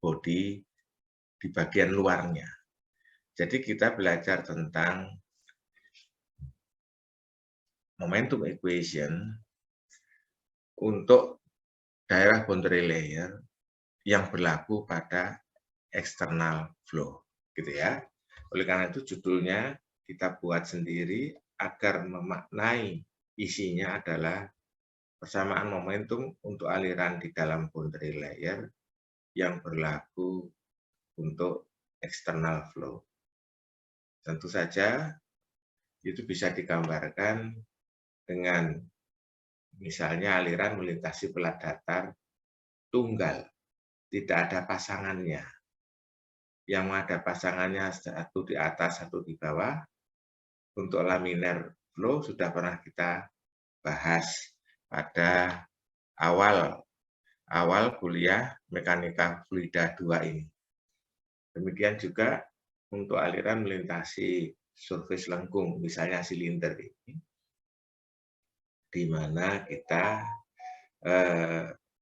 body di bagian luarnya. Jadi kita belajar tentang momentum equation untuk daerah boundary layer yang berlaku pada external flow, gitu ya. Oleh karena itu judulnya kita buat sendiri agar memaknai isinya adalah persamaan momentum untuk aliran di dalam boundary layer yang berlaku untuk external flow. Tentu saja itu bisa digambarkan dengan misalnya aliran melintasi pelat datar tunggal, tidak ada pasangannya. Yang ada pasangannya satu di atas, satu di bawah. Untuk laminar flow sudah pernah kita bahas pada awal kuliah mekanika fluida 2 ini. Demikian juga untuk aliran melintasi surface lengkung, misalnya silinder ini, di mana kita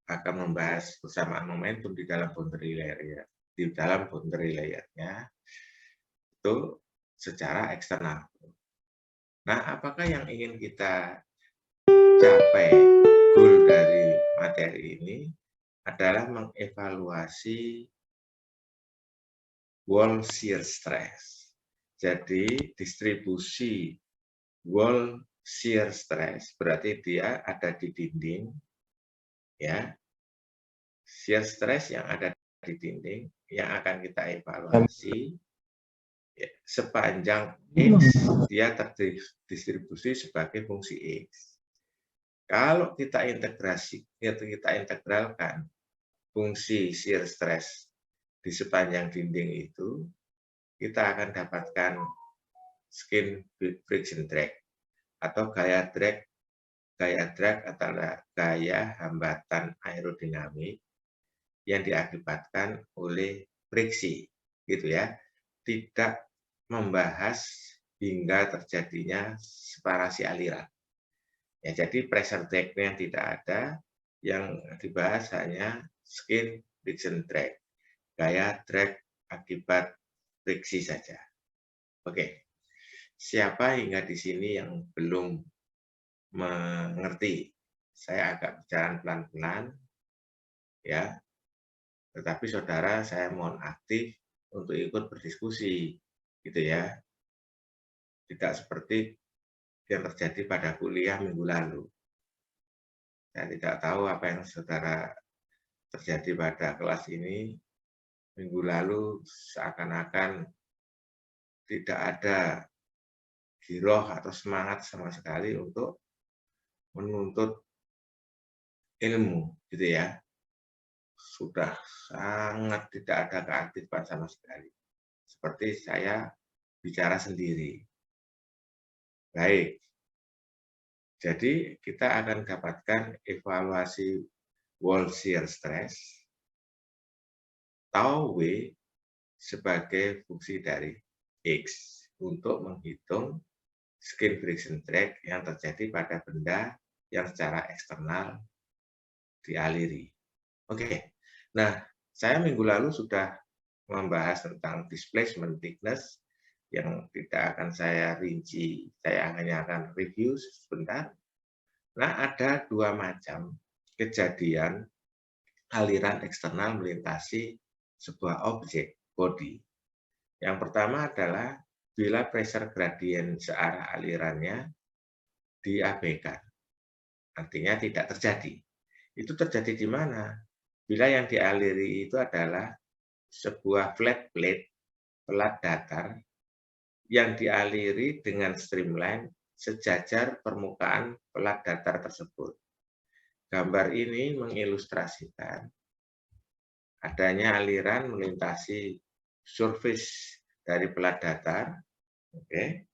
akan membahas persamaan momentum di dalam boundary layer, nya itu secara eksternal. Nah, apakah yang ingin kita capai goal dari materi ini adalah mengevaluasi wall shear stress. Jadi distribusi wall shear stress berarti dia ada di dinding, ya. Shear stress yang ada di dinding yang akan kita evaluasi ya, sepanjang X dia terdistribusi sebagai fungsi X. Kalau kita integralkan fungsi shear stress di sepanjang dinding itu, kita akan dapatkan skin friction drag atau gaya drag adalah gaya hambatan aerodinamik yang diakibatkan oleh friksi, gitu ya. Tidak membahas hingga terjadinya separasi aliran. Ya, jadi pressure drag-nya tidak ada, yang dibahas hanya skin friction drag, gaya drag akibat friksi saja. Oke, siapa hingga di sini yang belum mengerti? Saya agak bicara pelan-pelan, ya. Tetapi saudara, saya mohon aktif untuk ikut berdiskusi, gitu ya. Tidak seperti yang terjadi pada kuliah minggu lalu. Saya tidak tahu apa yang saudara terjadi pada kelas ini. Minggu lalu seakan-akan tidak ada giroh atau semangat sama sekali untuk menuntut ilmu, gitu ya. Sudah sangat tidak ada keaktifan sama sekali. Seperti saya bicara sendiri. Baik. Jadi kita akan dapatkan evaluasi wall shear stress tau W sebagai fungsi dari X untuk menghitung skin friction drag yang terjadi pada benda yang secara eksternal dialiri. Oke, nah saya minggu lalu sudah membahas tentang displacement thickness yang tidak akan saya rinci, saya hanya akan review sebentar. Nah, ada dua macam kejadian aliran eksternal melintasi sebuah objek body. Yang pertama adalah bila pressure gradient searah alirannya diabaikan, artinya tidak terjadi. Itu terjadi di mana? Bila yang dialiri itu adalah sebuah flat plate, pelat datar, yang dialiri dengan streamline sejajar permukaan pelat datar tersebut. Gambar ini mengilustrasikan adanya aliran melintasi surface dari pelat datar. Oke.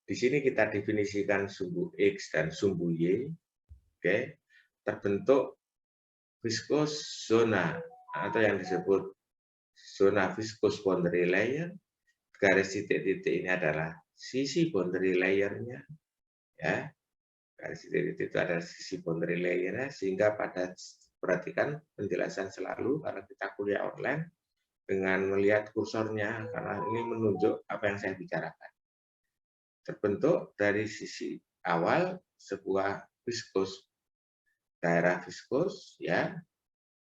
Di sini kita definisikan sumbu X dan sumbu Y. Oke. Terbentuk viscous zona atau yang disebut zona viscous boundary layer. Garis titik-titik ini adalah sisi boundary layer-nya, ya. Garis titik-titik itu adalah sisi boundary layer-nya, sehingga perhatikan penjelasan selalu karena kita kuliah online, dengan melihat kursornya, karena ini menunjuk apa yang saya bicarakan. Terbentuk dari sisi awal sebuah viskus, daerah viskus, ya.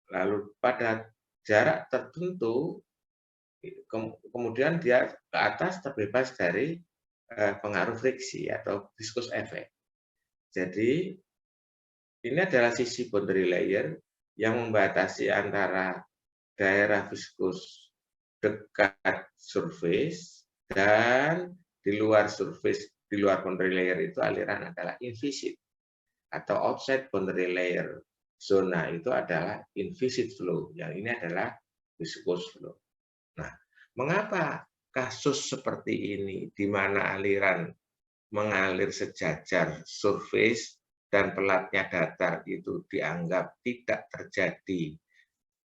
Lalu pada jarak tertentu, kemudian dia ke atas terbebas dari pengaruh friksi atau viskus effect. Jadi ini adalah sisi boundary layer yang membatasi antara daerah viskus dekat surface dan di luar surface, di luar boundary layer itu aliran adalah invisit atau outside boundary layer. Zona itu adalah invisit flow, yang ini adalah viscous flow. Nah, mengapa kasus seperti ini di mana aliran mengalir sejajar surface dan pelatnya datar itu dianggap tidak terjadi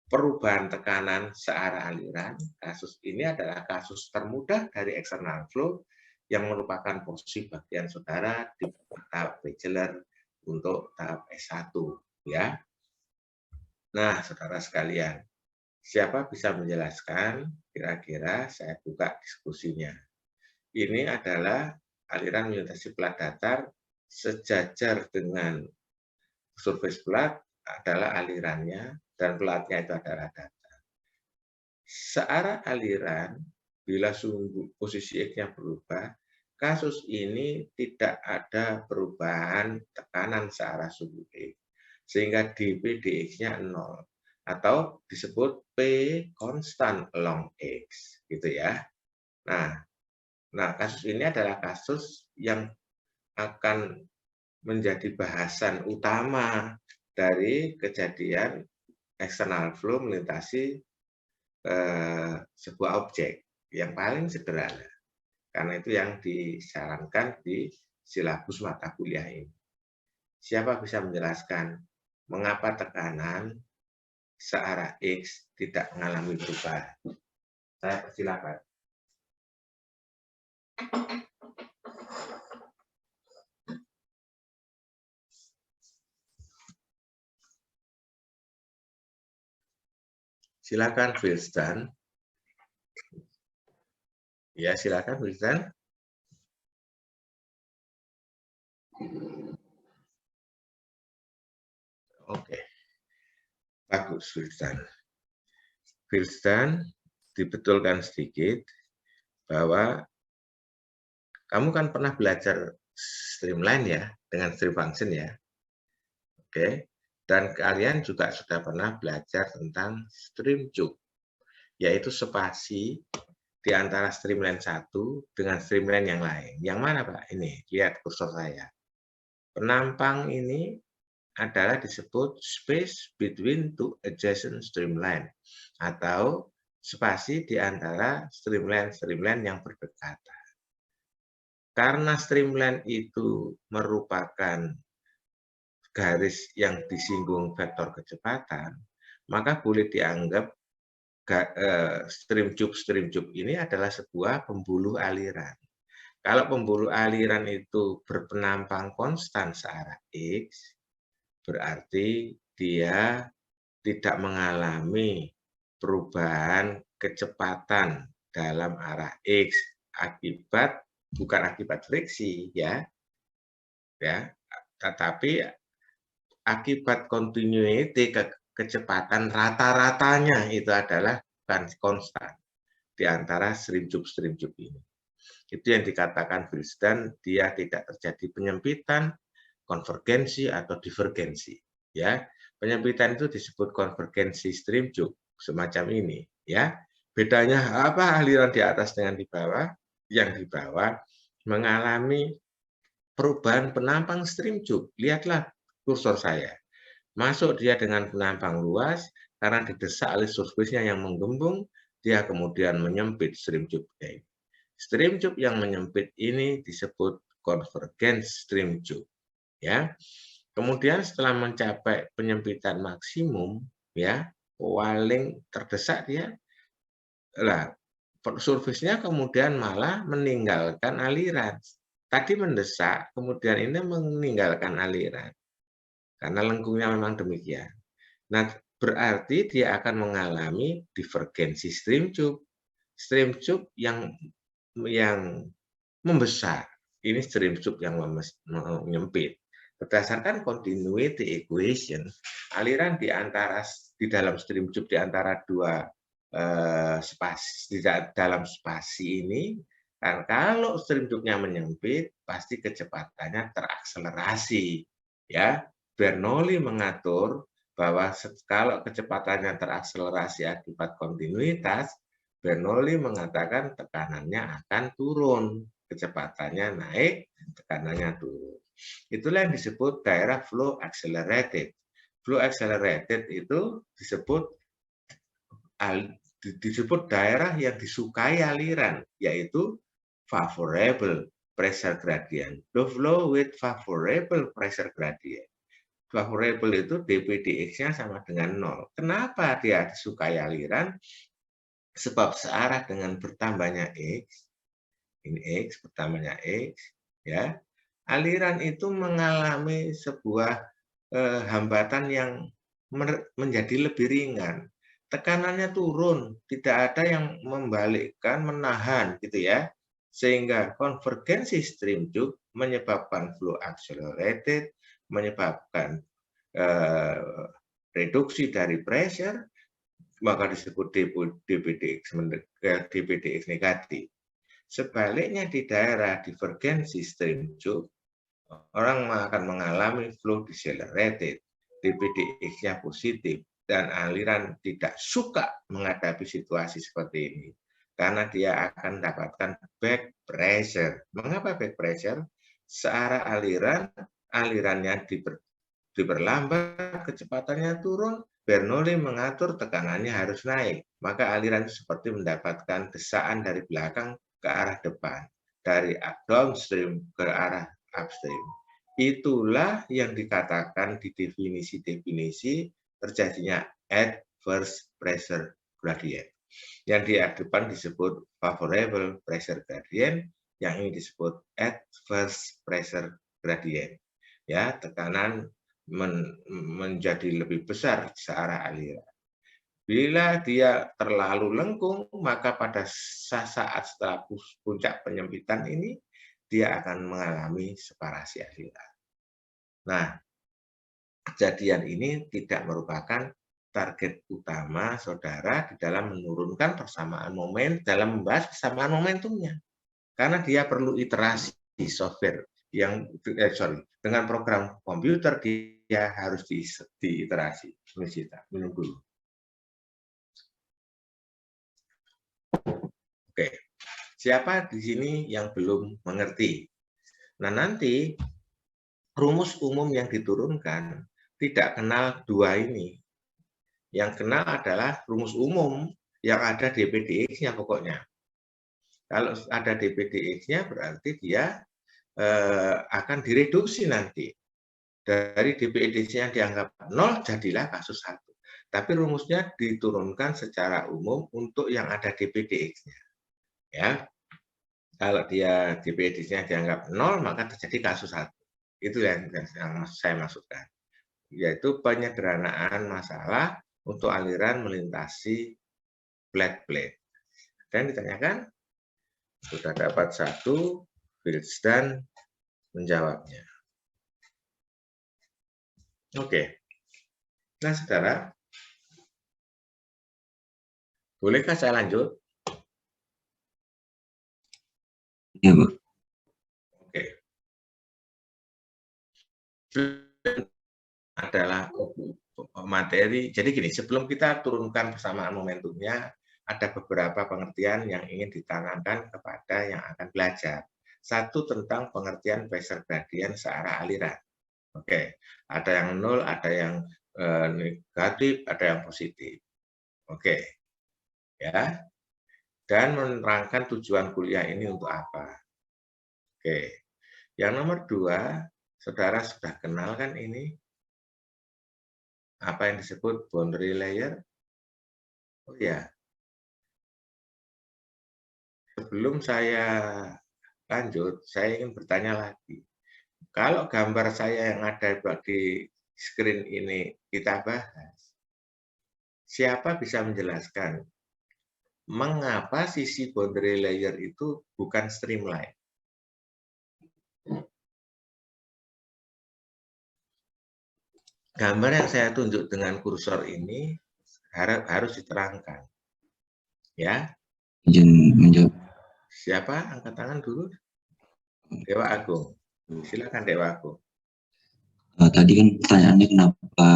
perubahan tekanan searah aliran? Kasus ini adalah kasus termudah dari external flow yang merupakan porsi bagian saudara di tahap bachelor untuk tahap S1, ya. Nah, saudara sekalian, siapa bisa menjelaskan? Kira-kira saya buka diskusinya. Ini adalah aliran melintasi pelat datar sejajar dengan surface pelat adalah alirannya dan pelatnya itu adalah datar. Searah aliran, bila sumbu posisi X-nya berubah, kasus ini tidak ada perubahan tekanan searah sumbu X, sehingga dP dx-nya 0 atau disebut P konstan along X, gitu ya. Nah, kasus ini adalah kasus yang akan menjadi bahasan utama dari kejadian external flow melintasi sebuah objek yang paling sederhana. Karena itu yang disarankan di silabus mata kuliah ini. Siapa bisa menjelaskan mengapa tekanan searah X tidak mengalami perubahan? Saya persilakan. Silakan Wilstan. Ya, silakan Wilstan. Oke. Bagus Wilstan. Wilstan, dibetulkan sedikit bahwa kamu kan pernah belajar streamline ya, dengan stream function ya. Oke. Dan kalian juga sudah pernah belajar tentang stream tube, yaitu spasi di antara streamline satu dengan streamline yang lain. Yang mana Pak? Ini, lihat kursor saya. Penampang ini adalah disebut space between two adjacent streamline, atau spasi di antara streamline-streamline yang berdekatan. Karena streamline itu merupakan garis yang disinggung vektor kecepatan, maka boleh dianggap stream tube ini adalah sebuah pembuluh aliran. Kalau pembuluh aliran itu berpenampang konstan searah X, berarti dia tidak mengalami perubahan kecepatan dalam arah X bukan akibat friksi ya, tetapi akibat continuity kecepatan rata-ratanya itu adalah konstan di antara stream tube ini. Itu yang dikatakan Wilstan, dia tidak terjadi penyempitan, konvergensi atau divergensi. Ya, penyempitan itu disebut konvergensi stream tube semacam ini. Ya, bedanya apa aliran di atas dengan di bawah? Yang di bawah mengalami perubahan penampang stream tube. Lihatlah kursor saya. Masuk dia dengan penampang luas, karena didesak oleh surface-nya yang menggembung, dia kemudian menyempit stream tube-nya. Stream tube yang menyempit ini disebut convergence stream tube. Ya. Kemudian setelah mencapai penyempitan maksimum, ya, paling terdesak dia, lah, surface-nya kemudian malah meninggalkan aliran. Tadi mendesak, kemudian ini meninggalkan aliran. Karena lengkungnya memang demikian. Nah, berarti dia akan mengalami divergensi stream tube. Stream tube yang membesar. Ini stream tube yang menyempit. Berdasarkan continuity equation, aliran di dalam stream tube di antara dua spasi, di dalam spasi ini, dan kalau stream tube-nya menyempit, pasti kecepatannya terakselerasi. Ya, Bernoulli mengatur bahwa kalau kecepatannya terakselerasi akibat kontinuitas, Bernoulli mengatakan tekanannya akan turun, kecepatannya naik, tekanannya turun. Itulah yang disebut daerah flow accelerated. Flow accelerated itu disebut daerah yang disukai aliran, yaitu favorable pressure gradient. The flow with favorable pressure gradient. Favorable itu dpdx-nya sama dengan 0. Kenapa dia disukai aliran? Sebab searah dengan bertambahnya X, ini X, bertambahnya X, ya, aliran itu mengalami sebuah hambatan yang menjadi lebih ringan. Tekanannya turun, tidak ada yang membalikkan, menahan, gitu ya. Sehingga konvergensi stream tube menyebabkan flow accelerated, menyebabkan reduksi dari pressure, maka disebut dpdx negatif. Sebaliknya di daerah divergensi stream tube, orang akan mengalami flow decelerated, dpdx-nya positif, dan aliran tidak suka menghadapi situasi seperti ini. Karena dia akan mendapatkan back pressure. Mengapa back pressure? Searah alirannya diperlambat, kecepatannya turun, Bernoulli mengatur tekanannya harus naik. Maka aliran itu seperti mendapatkan desaan dari belakang ke arah depan. Dari downstream ke arah upstream. Itulah yang dikatakan di definisi-definisi terjadinya adverse pressure gradient. Yang di depan disebut favorable pressure gradient, yang ini disebut adverse pressure gradient. Ya, tekanan menjadi lebih besar searah aliran. Bila dia terlalu lengkung, maka pada saat setelah puncak penyempitan ini, dia akan mengalami separasi aliran. Nah, kejadian ini tidak merupakan target utama saudara di dalam menurunkan persamaan momen, dalam membahas persamaan momentumnya. Karena dia perlu iterasi software yang dengan program komputer dia harus diiterasi. Minum dulu. Oke, siapa di sini yang belum mengerti? Nah, nanti rumus umum yang diturunkan tidak kenal dua ini. Yang kenal adalah rumus umum yang ada dpdx-nya pokoknya. Kalau ada dpdx-nya berarti dia akan direduksi nanti. Dari dpdx-nya dianggap 0, jadilah kasus 1. Tapi rumusnya diturunkan secara umum untuk yang ada dpdx-nya. Ya, kalau dia dpdx-nya dianggap 0, maka terjadi kasus 1. Itu yang saya maksudkan. Yaitu penyederhanaan masalah untuk aliran melintasi flat plate. Dan ditanyakan, sudah dapat 1, Wilsdan menjawabnya. Oke. Nah, saudara, bolehkah saya lanjut? Ya, Bu. Oke. Adalah materi. Jadi gini, sebelum kita turunkan persamaan momentumnya, ada beberapa pengertian yang ingin ditanamkan kepada yang akan belajar. Satu, tentang pengertian pressure gradient searah aliran. Oke, ada yang 0, ada yang negatif, ada yang positif. Oke, ya. Dan menerangkan tujuan kuliah ini untuk apa. Oke, yang nomor 2, saudara sudah kenal kan ini? Apa yang disebut boundary layer? Oh ya, sebelum saya lanjut, saya ingin bertanya lagi. Kalau gambar saya yang ada di screen ini kita bahas, Siapa bisa menjelaskan mengapa sisi boundary layer itu bukan streamline? Gambar yang saya tunjuk dengan kursor ini harus diterangkan. Ya, Izin menjawab. siapa angkat tangan dulu? Dewa Agung. Silakan Dewa Agung. Tadi kan pertanyaannya kenapa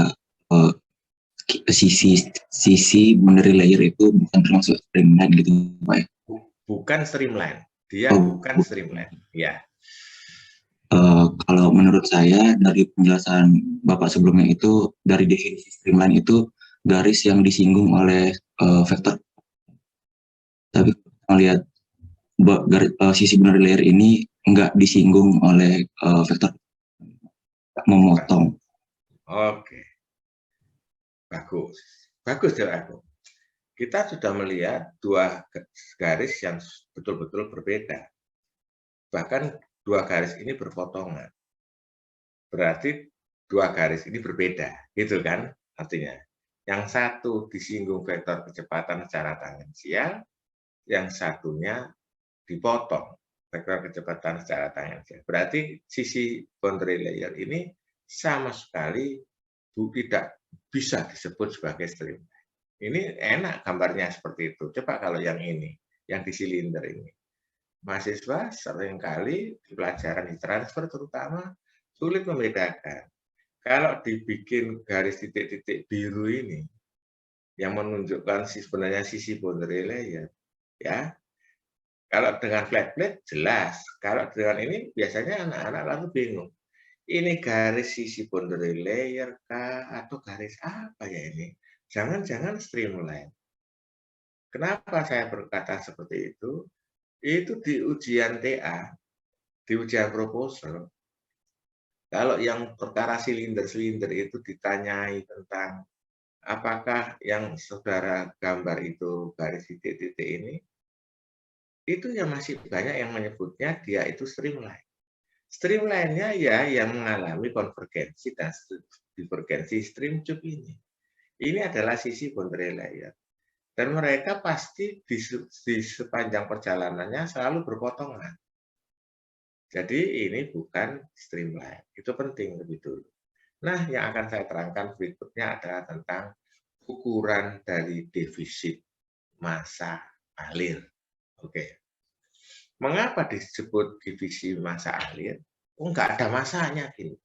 sisi boundary layer itu bukan termasuk streamline gitu, Pak ya? Bukan streamline. Dia bukan streamline. Ya. Kalau menurut saya dari penjelasan Bapak sebelumnya itu dari definisi streamline itu garis yang disinggung oleh vektor. Tapi melihat sisi boundary layer ini enggak disinggung oleh vektor memotong. Oke. Bagus. Bagus Dewa Agung. Kita sudah melihat dua garis yang betul-betul berbeda. Bahkan dua garis ini berpotongan. Berarti dua garis ini berbeda, gitu kan artinya. Yang satu disinggung vektor kecepatan secara tangensial, yang satunya dipotong vektor kecepatan secara tangensial. Berarti sisi boundary layer ini sama sekali tidak bisa disebut sebagai streamline. Ini enak gambarnya seperti itu. Coba kalau yang ini, yang di silinder ini. Mahasiswa seringkali di pelajaran di transfer terutama sulit membedakan. Kalau dibikin garis titik-titik biru ini, yang menunjukkan sebenarnya sisi boundary layer, ya. Kalau dengan flat plate jelas, kalau dengan ini biasanya anak-anak lalu bingung. Ini garis sisi boundary layer kah atau garis apa ya ini? Jangan-jangan streamline. Kenapa saya berkata seperti itu? Itu di ujian TA, di ujian proposal. Kalau yang perkara silinder-silinder itu ditanyai tentang apakah yang saudara gambar itu garis titik-titik ini, itu yang masih banyak yang menyebutnya dia itu streamline. Streamline-nya ya yang mengalami konvergensi dan divergensi stream tube ini. Ini adalah sisi boundary layer. Dan mereka pasti di sepanjang perjalanannya selalu berpotongan. Jadi ini bukan streamline. Itu penting lebih dulu. Nah, yang akan saya terangkan berikutnya adalah tentang ukuran dari defisit massa alir. Oke. Mengapa disebut divisi massa alir? Oh, enggak ada masanya gini.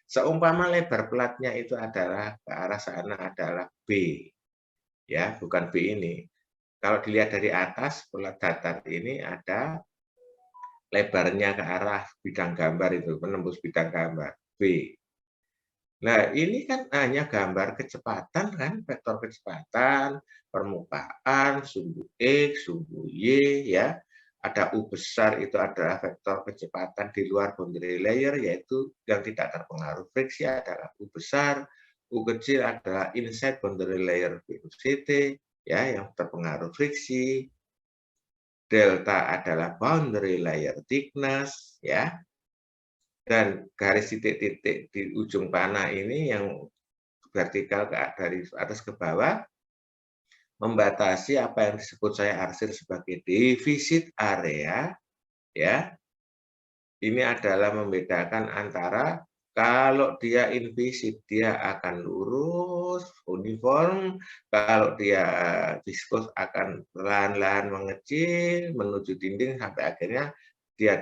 Seumpama lebar platnya itu adalah ke arah sana adalah B. Ya, bukan B ini. Kalau dilihat dari atas, plat datar ini ada lebarnya ke arah bidang gambar itu, menembus bidang gambar, B. Nah, ini kan hanya gambar kecepatan kan, vektor kecepatan, permukaan, sumbu X, sumbu Y, ya. Ada U besar itu adalah vektor kecepatan di luar boundary layer, yaitu yang tidak terpengaruh friksi adalah U besar, U kecil adalah inside boundary layer velocity, ya, yang terpengaruh friksi. Delta adalah boundary layer thickness, ya. Dan garis titik-titik di ujung panah ini yang vertikal dari atas ke bawah membatasi apa yang disebut saya arsir sebagai defisit area, ya. Ini adalah membedakan antara kalau dia invisit dia akan lurus uniform, kalau dia viskus akan perlahan-lahan mengecil menuju dinding sampai akhirnya dia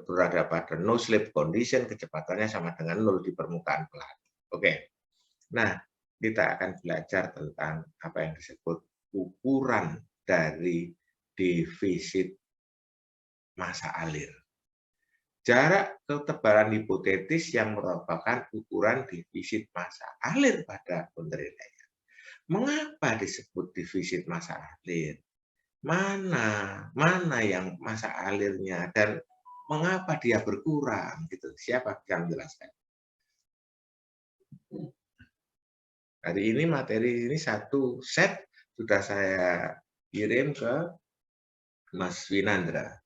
berada pada no slip condition, kecepatannya sama dengan 0 di permukaan pelat. Oke. Nah, kita akan belajar tentang apa yang disebut ukuran dari defisit massa alir. Jarak ketebalan hipotetis yang merupakan ukuran defisit massa alir pada boundary layer. Mengapa disebut defisit massa alir? Mana yang massa alirnya dan mengapa dia berkurang gitu. Siapa yang menjelaskan? Hari ini materi ini satu set sudah saya kirim ke Mas Winandra.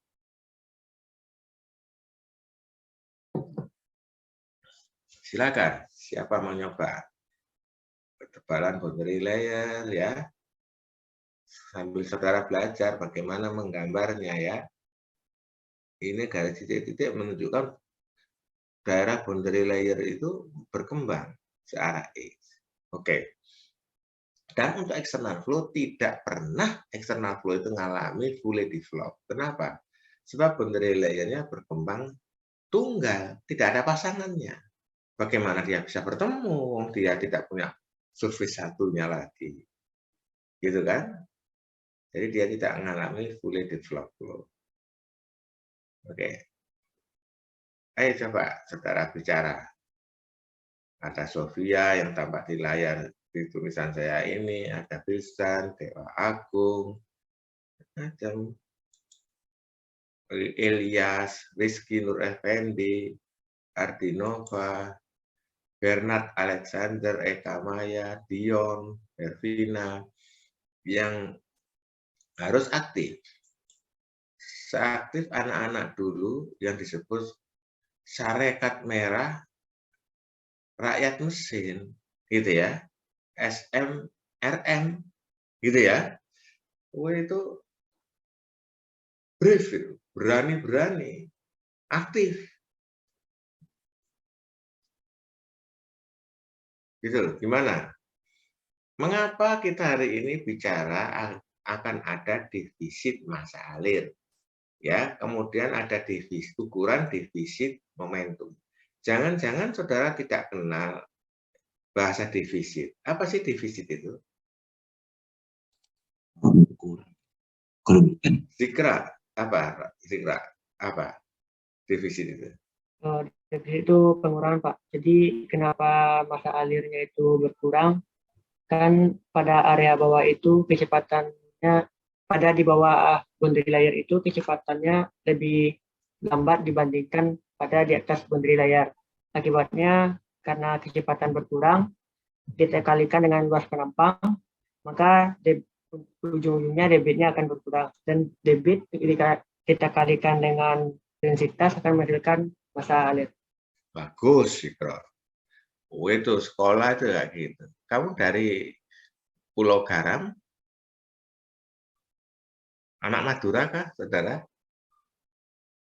Silakan, siapa mau nyoba? ketebalan boundary layer ya. Sambil saudara belajar bagaimana menggambarnya ya. Ini garis titik-titik menunjukkan daerah boundary layer itu berkembang searah X. Oke. Dan untuk external flow, tidak pernah external flow itu mengalami fully developed. Kenapa? Sebab boundary layer-nya berkembang tunggal, tidak ada pasangannya. Bagaimana dia bisa bertemu? Dia tidak punya surface satunya lagi. Gitu kan? Jadi dia tidak mengalami fully developed flow. Oke. Ayo coba saudara bicara. Ada Sofia yang tampak di layar di tulisan saya ini, ada Bilsan, Dewa Agung, ada Ilyas, Rizky Nur Effendi, Ardinova, Bernard Alexander, Eka Maya, Dion, Hervina, yang harus aktif. Seaktif anak-anak dulu yang disebut Sarekat Merah Rakyat Mesin, gitu ya, SMRM, gitu ya. Itu brave itu, berani-berani, aktif. Gitu loh, gimana? Mengapa kita hari ini bicara akan ada defisit massa alir? Ya, kemudian ada defisit, ukuran defisit momentum. Jangan-jangan saudara tidak kenal bahasa defisit. Apa sih defisit itu? Ukuran. Kalau bukan. Zikra, apa? Zikra, apa? Defisit itu. Defisit itu pengurangan, Pak. Jadi kenapa massa alirnya itu berkurang? Kan pada area bawah itu kecepatannya, pada di bawah boundary layer itu kecepatannya lebih lambat dibandingkan pada di atas boundary layer. Akibatnya karena kecepatan berkurang, kita kalikan dengan luas penampang, maka ujung-ujungnya debitnya akan berkurang. Dan debit kita kalikan dengan densitas akan menghasilkan massa alir. Bagus, Zikra. Itu sekolah itu kayak gitu. Kamu dari Pulau Garam, anak Madura kah, saudara?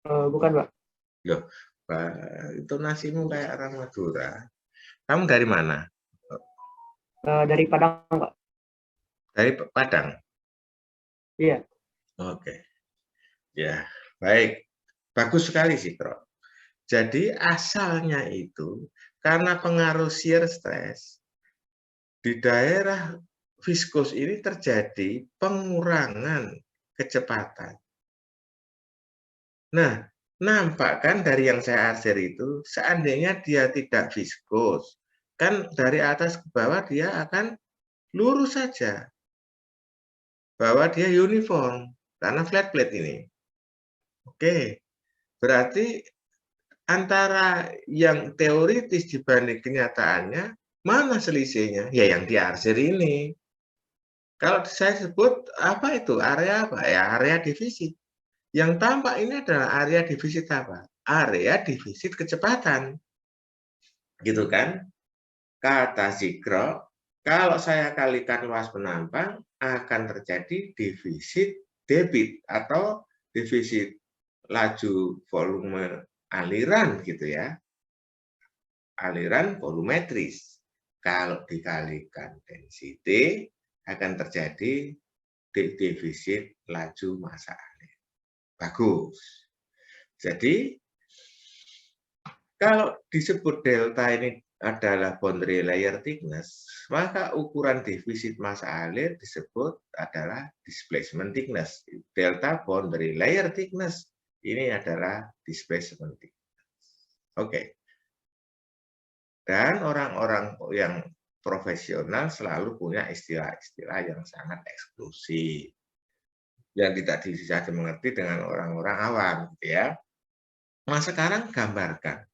Bukan, Pak. Loh, itu nasimu kayak orang Madura. Kamu dari mana? Dari Padang, Pak. Dari Padang? Iya. Oke. Ya, baik. Bagus sekali sih, Bro. Jadi asalnya itu karena pengaruh shear stress, di daerah viskus ini terjadi pengurangan kecepatan. Nah, nampak kan dari yang saya arsir itu, seandainya dia tidak viskus, kan dari atas ke bawah dia akan lurus saja. Bahwa dia uniform, karena flat plate ini. Oke, berarti antara yang teoritis dibanding kenyataannya, mana selisihnya? Ya yang diarsir ini. Kalau saya sebut, apa itu? Area apa? Ya area defisit. Yang tampak ini adalah area defisit apa? Area defisit kecepatan. Gitu kan? Kata Zikro, kalau saya kalikan luas penampang, akan terjadi defisit debit atau defisit laju volume aliran gitu ya. Aliran volumetris. Kalau dikalikan density, akan terjadi defisit laju massa alir. Bagus. Jadi, kalau disebut delta ini adalah boundary layer thickness, maka ukuran defisit massa alir disebut adalah displacement thickness. Delta boundary layer thickness ini adalah displacement thickness. Oke. Dan orang-orang yang profesional selalu punya istilah-istilah yang sangat eksklusif, yang tidak bisa dimengerti dengan orang-orang awam, gitu ya. Nah, sekarang gambarkan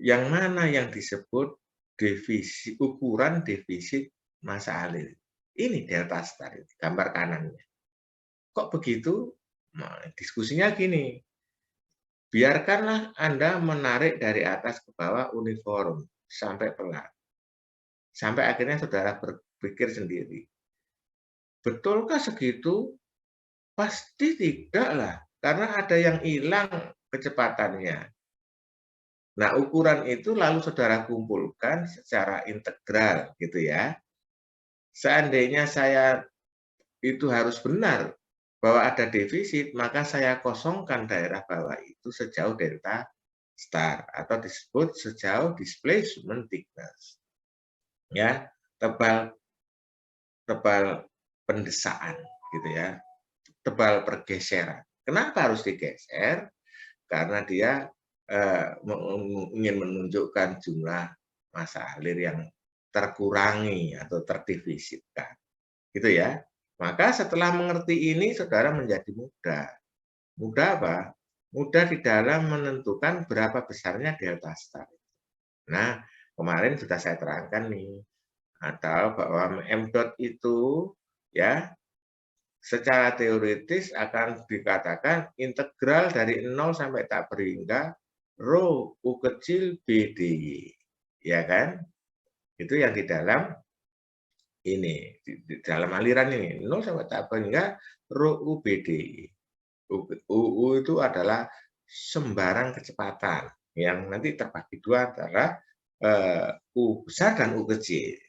yang mana yang disebut defisit, ukuran defisit massa alir. Ini delta star, gambar kanannya. Kok begitu? Nah, diskusinya gini, biarkanlah Anda menarik dari atas ke bawah uniform sampai pelan. Sampai akhirnya saudara pikir sendiri. Betulkah segitu? Pasti tidak lah, karena ada yang hilang kecepatannya. Nah, ukuran itu lalu saudara kumpulkan secara integral, gitu ya. Seandainya saya itu harus benar bahwa ada defisit, maka saya kosongkan daerah bawah itu sejauh delta star atau disebut sejauh displacement thickness. Ya, tebal pendesaan gitu ya. Tebal pergeseran. Kenapa harus digeser? Karena dia ingin menunjukkan jumlah massa alir yang terkurangi atau terdefisitkan. Gitu ya. Maka setelah mengerti ini, saudara menjadi mudah. Mudah apa? Mudah di dalam menentukan berapa besarnya delta star. Nah, kemarin sudah saya terangkan nih, atau bahwa m dot itu ya secara teoritis akan dikatakan integral dari 0 sampai tak berhingga rho U kecil BDY. Ya kan? Itu yang di dalam ini, di dalam aliran ini, 0 sampai tak berhingga rho U BDY. U itu adalah sembarang kecepatan yang nanti terbagi dua antara U besar dan U kecil.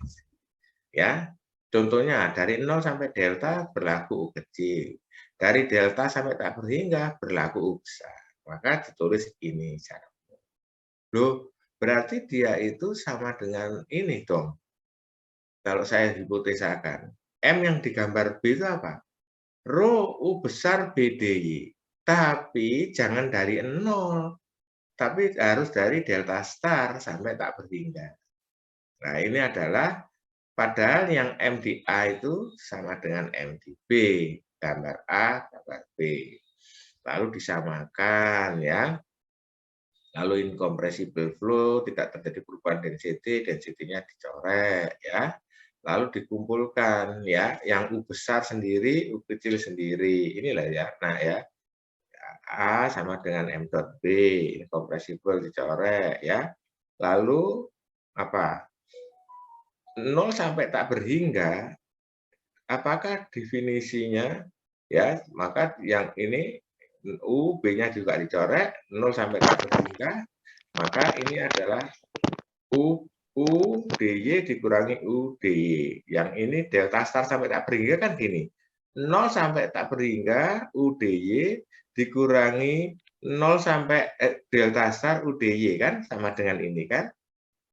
Ya, contohnya dari 0 sampai delta berlaku U kecil. Dari delta sampai tak berhingga berlaku U besar. Maka ditulis ini cara. Loh, berarti dia itu sama dengan ini dong. Kalau saya hipotesakan, M yang digambar B itu apa? Rho U besar BDY. Tapi jangan dari 0. Tapi harus dari delta star sampai tak berhingga. Nah, ini adalah padahal yang M di A itu sama dengan M di B. Gambar A, gambar B. Lalu disamakan ya. Lalu incompressible flow, tidak terjadi perubahan density, density-nya dicoret ya. Lalu dikumpulkan ya, yang U besar sendiri, U kecil sendiri. Inilah ya. Nah ya. A sama dengan M dot B, incompressible dicoret ya. Lalu apa? 0 sampai tak berhingga, apakah definisinya ya, maka yang ini U, B-nya juga dicoret, 0 sampai tak berhingga, maka ini adalah U DY dikurangi U DY. Yang ini delta star sampai tak berhingga kan gini. 0 sampai tak berhingga U DY dikurangi 0 sampai delta star U DY kan sama dengan ini kan.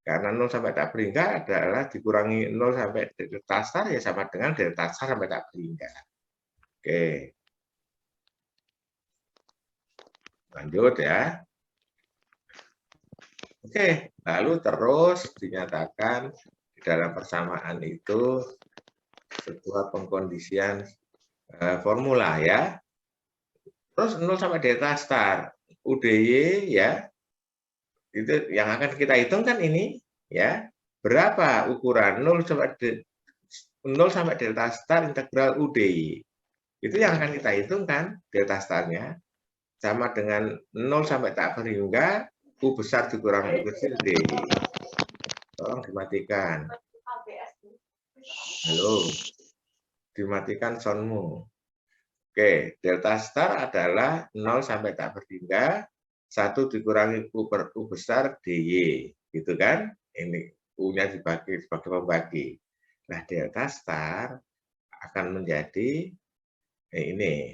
Karena 0 sampai tak berhingga adalah dikurangi 0 sampai delta star ya sama dengan delta star sampai tak berhingga. Oke. Lanjut ya. Oke, lalu terus dinyatakan di dalam persamaan itu sebuah pengkondisian formula ya. Terus 0 sampai delta star UDY ya. Itu yang akan kita hitung kan ini ya. Berapa ukuran 0 sampai delta star integral UDY. Itu yang akan kita hitung kan delta starnya sama dengan 0 sampai tak berhingga U besar dikurangi U kecil D. Tolong dimatikan. Halo. Dimatikan soundmu. Oke, delta star adalah 0 sampai tak berhingga 1 dikurangi U per U besar DY. Gitu kan? Ini U-nya dibagi sebagai pembagi. Nah, delta star akan menjadi ini.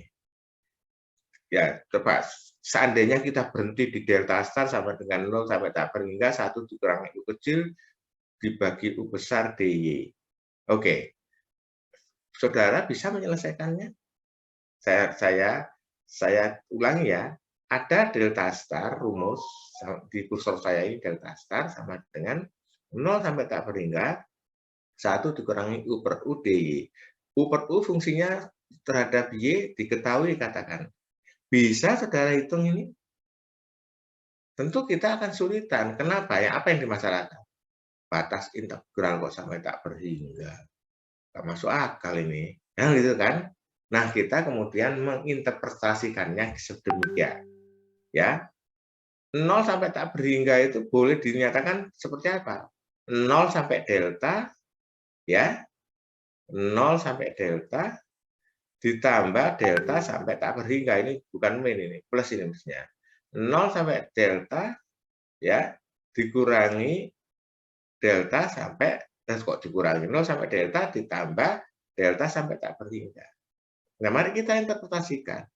Ya, coba seandainya kita berhenti di delta star sama dengan 0 sampai tak berhingga 1 dikurangi U kecil dibagi U besar DY. Oke. Saudara bisa menyelesaikannya? Saya ulangi ya. Ada delta star rumus di kursor saya ini delta star sama dengan 0 sampai tak berhingga 1 dikurangi U per U DY. U per U fungsinya terhadap Y diketahui katakan. Bisa saudara hitung ini? Tentu kita akan sulitan. Kenapa ya? Apa yang dimasalahkan? Batas integral kok sampai tak berhingga. Nggak masuk akal ini. Nah, gitu kan? Nah, kita kemudian menginterpretasikannya sedemikian. Ya. 0 sampai tak berhingga itu boleh dinyatakan seperti apa? 0 sampai delta ya. 0 sampai delta, ditambah delta sampai tak berhingga. Ini bukan min, ini plus ini maksudnya. 0 sampai delta, ya, dikurangi delta sampai, kok dikurangi 0 sampai delta ditambah delta sampai tak berhingga. Nah, mari kita interpretasikan.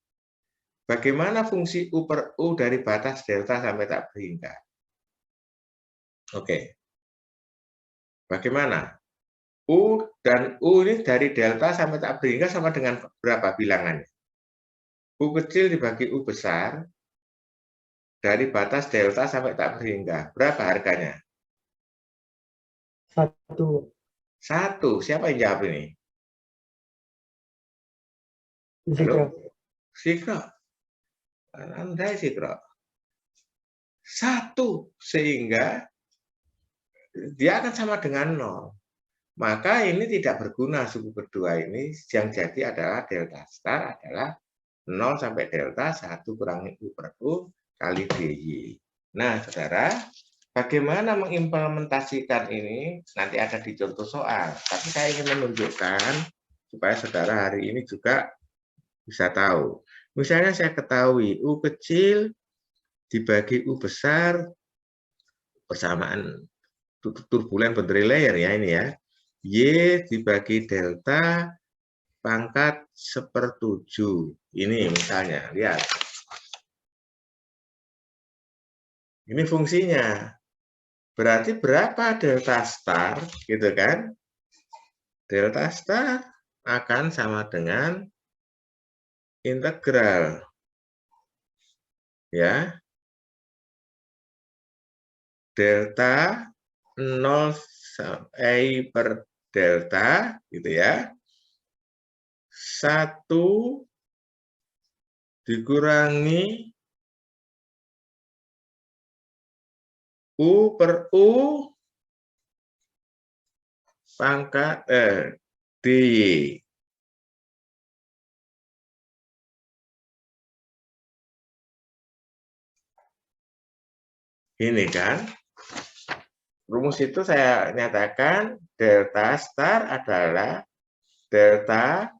Bagaimana fungsi U per U dari batas delta sampai tak berhingga? Oke. Bagaimana? U dan U ini dari delta sampai tak berhingga sama dengan berapa bilangannya? U kecil dibagi U besar dari batas delta sampai tak berhingga. Berapa harganya? 1. 1. Siapa yang jawab ini? Zikro. Halo? Sikro. Anda Sikro. 1. Sehingga dia akan sama dengan 0. Maka ini tidak berguna suku kedua ini, yang jadi adalah delta star adalah 0 sampai delta 1 kurangi U per U kali DY. Nah, saudara, bagaimana mengimplementasikan ini nanti ada di contoh soal. Tapi saya ingin menunjukkan supaya saudara hari ini juga bisa tahu. Misalnya saya ketahui U kecil dibagi U besar, persamaan turbulen boundary layer ya ini ya. Y dibagi delta pangkat 1/7. Ini misalnya, lihat. Ini fungsinya. Berarti berapa delta star, gitu kan? Delta star akan sama dengan integral. Ya. Delta 0 I per delta, gitu ya. 1 dikurangi U per U pangkat DY. Ini kan. Rumus itu saya nyatakan delta star adalah delta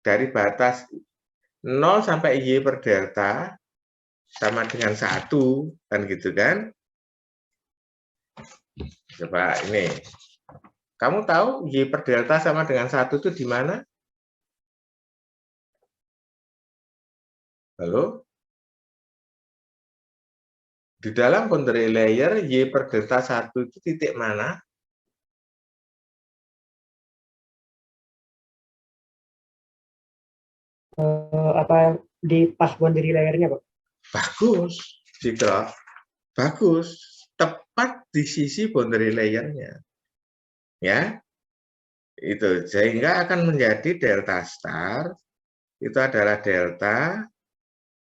dari batas 0 sampai Y per delta sama dengan 1, kan gitu kan? Coba ini. Kamu tahu Y per delta sama dengan 1 itu di mana? Halo? Di dalam boundary layer Y per delta 1 itu titik mana? Apa di pas boundary layer-nya, Pak? Bagus, Citra. Bagus. Tepat di sisi boundary layer-nya. Ya. Itu sehingga akan menjadi delta star itu adalah delta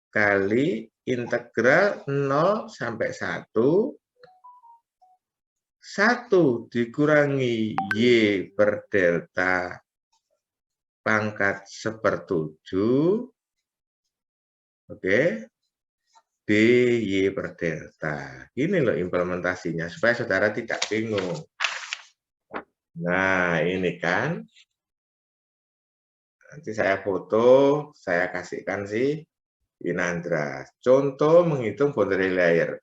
kali integral 0 sampai 1 dikurangi Y per delta pangkat 1/7, oke, DY per delta. Ini loh implementasinya, supaya saudara tidak bingung. Nah, ini kan. Nanti saya foto, saya kasihkan si Winandra. Contoh menghitung boundary layer.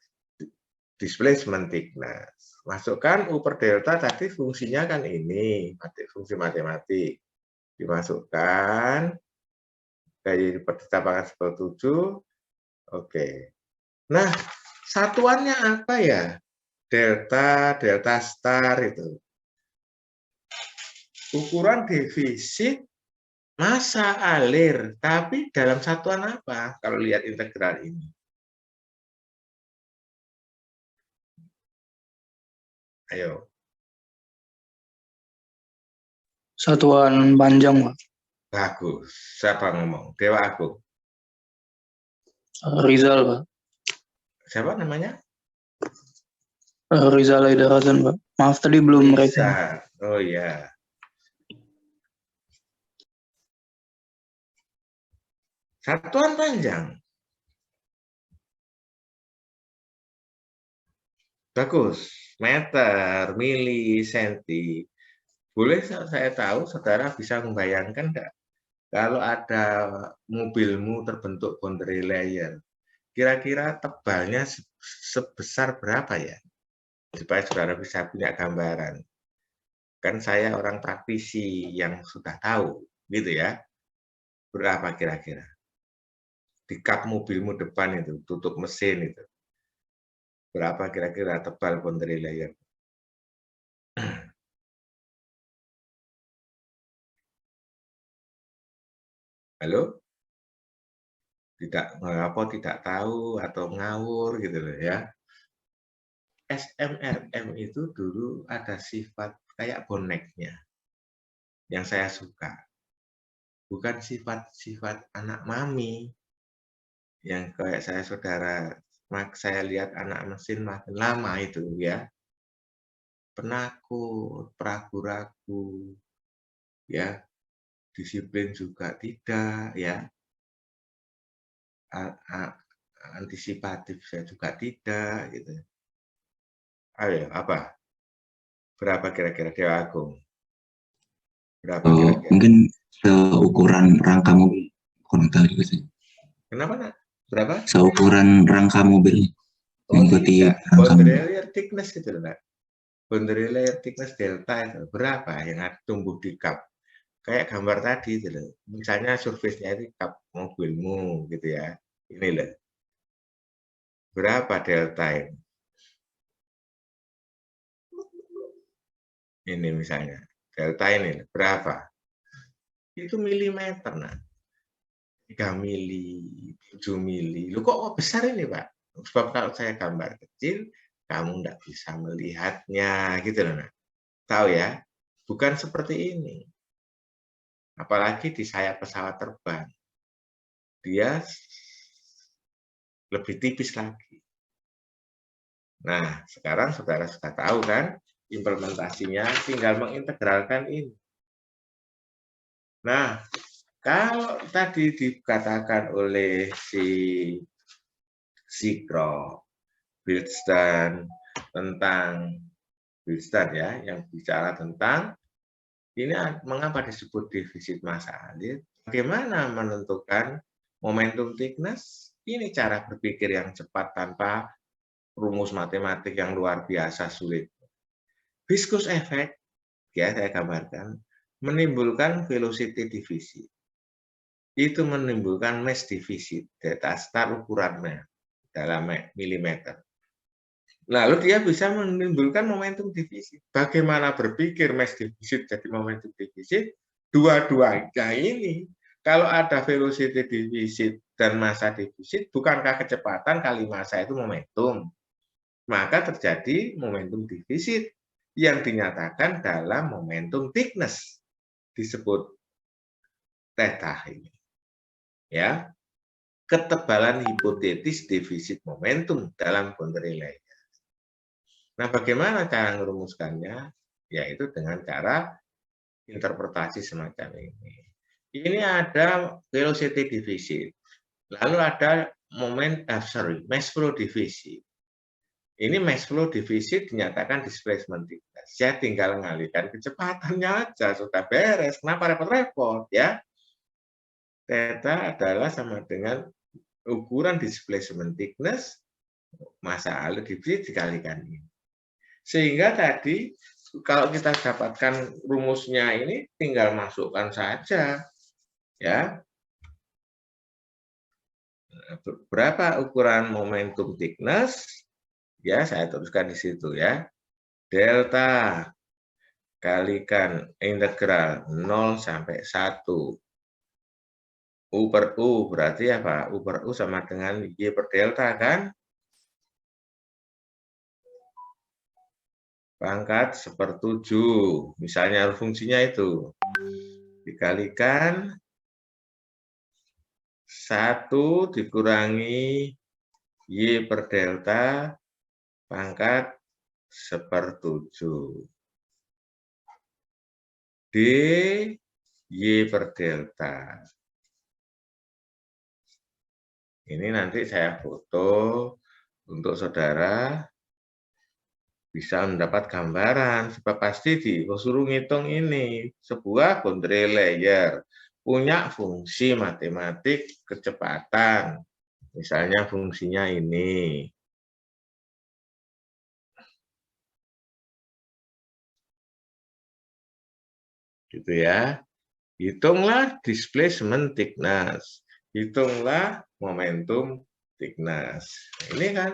Displacement thickness. Masukkan U per delta tadi fungsinya kan ini, fungsi matematik. Dimasukkan, kayak per delta pangkat 1/7. Oke. Nah, satuannya apa ya? Delta star itu. Ukuran defisit massa alir, tapi dalam satuan apa? Kalau lihat integral ini. Ayo. Satuan panjang, Pak. Bagus. Siapa ngomong? Dewa Agung. Rizal, Pak. Siapa namanya? Rizal Haidar Pak. Maaf tadi belum review. Oh iya. Satuan panjang. Bagus. Meter, mili, senti. Boleh saya tahu, saudara bisa membayangkan nggak, kalau ada mobilmu terbentuk boundary layer, kira-kira tebalnya sebesar berapa ya? Supaya saudara bisa punya gambaran. Kan saya orang praktisi yang sudah tahu, gitu ya. Berapa kira-kira? Di kap mobilmu depan itu, tutup mesin itu. Berapa kira-kira tebal boundary layer? Halo? Tidak tahu atau ngawur gitu loh ya. SMRM itu dulu ada sifat kayak boneknya yang saya suka. Bukan sifat-sifat anak mami yang kayak saya lihat anak mesin makin lama itu ya. Penakut, ragu-ragu, ya, disiplin juga tidak, ya, antisipatif saya juga tidak, gitu. Ayo, apa? Berapa kira-kira Dewa Agung? Berapa kira-kira? Mungkin seukuran rangka mobil, kurang tahu juga sih. Kenapa, nak? Berapa? Seukuran rangka mobil, mengikuti Tidak. rangka mobil. Boundary layer thickness itu, nak. Boundary layer thickness delta itu berapa yang tumbuh di kap? Kayak gambar tadi itu loh. Misalnya surface-nya itu kap mobilmu gitu ya. Ini loh. Berapa delta ini? Ini misalnya. Delta ini berapa? Itu milimeter, nah. 3 mili, 7 mili. Lu kok besar ini, Pak? Sebab kalau saya gambar kecil, kamu nggak bisa melihatnya, gitu loh. Nah. Tahu ya? Bukan seperti ini. Apalagi di sayap pesawat terbang. Dia lebih tipis lagi. Nah, sekarang saudara sudah tahu kan, implementasinya tinggal mengintegralkan ini. Nah, kalau tadi dikatakan oleh si Sikro, Bilstan, tentang Bilstan ya, yang bicara tentang ini mengapa disebut defisit massa alir, bagaimana menentukan momentum thickness, ini cara berpikir yang cepat tanpa rumus matematik yang luar biasa sulit. Viscous effect, ya saya gambarkan, menimbulkan velocity deficit. Itu menimbulkan mass deficit, data start ukurannya dalam milimeter. Lalu dia bisa menimbulkan momentum defisit. Bagaimana berpikir mass deficit jadi momentum defisit? Dua-duanya ini, kalau ada velocity deficit dan massa defisit, bukankah kecepatan kali massa itu momentum? Maka terjadi momentum defisit yang dinyatakan dalam momentum thickness, disebut theta ini. Ya, ketebalan hipotetis defisit momentum dalam boundary layer. Nah, bagaimana cara merumuskannya? Yaitu dengan cara interpretasi semacam ini. Ini ada velocity deficit, lalu ada mass flow deficit. Ini mass flow deficit dinyatakan displacement thickness. Saya tinggal mengalihkan kecepatannya aja, sudah beres. Kenapa repot-repot ya? Theta adalah sama dengan ukuran displacement thickness, massa alir defisit dikalikan ini. Sehingga tadi kalau kita dapatkan rumusnya ini tinggal masukkan saja ya. Berapa ukuran momentum thickness? Ya, saya tuliskan di situ ya. Delta kalikan integral 0 sampai 1. U per U berarti apa? U per U sama dengan Y per delta kan? Pangkat 1/7. Misalnya fungsinya itu. Dikalikan 1 dikurangi Y per delta pangkat 1/7. D Y per delta. Ini nanti saya foto untuk saudara bisa mendapat gambaran, sebab pasti disuruh ngitung ini. Sebuah boundary layer punya fungsi matematik kecepatan. Misalnya fungsinya ini. Gitu ya. Hitunglah displacement thickness. Hitunglah momentum thickness. Ini kan